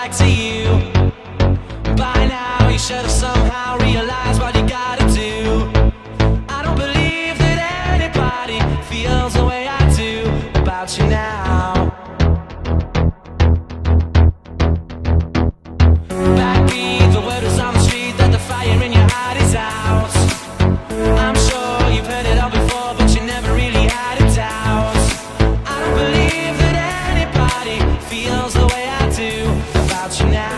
back to you. By now you should have somehow realized what you gotta do. I don't believe that anybody feels the way I do about you now. Backbeat, the word is on the street that the fire in your heart is out. I'm sure you've heard it all before, but you never really had a doubt. I don't believe that anybody feels the way I do about you now.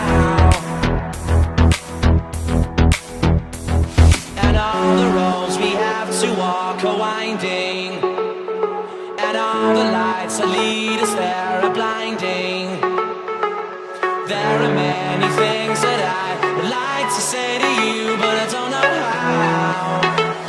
And all the roads we have to walk are winding, and all the lights that lead us there are blinding. There are many things that I would like to say to you, but I don't know how.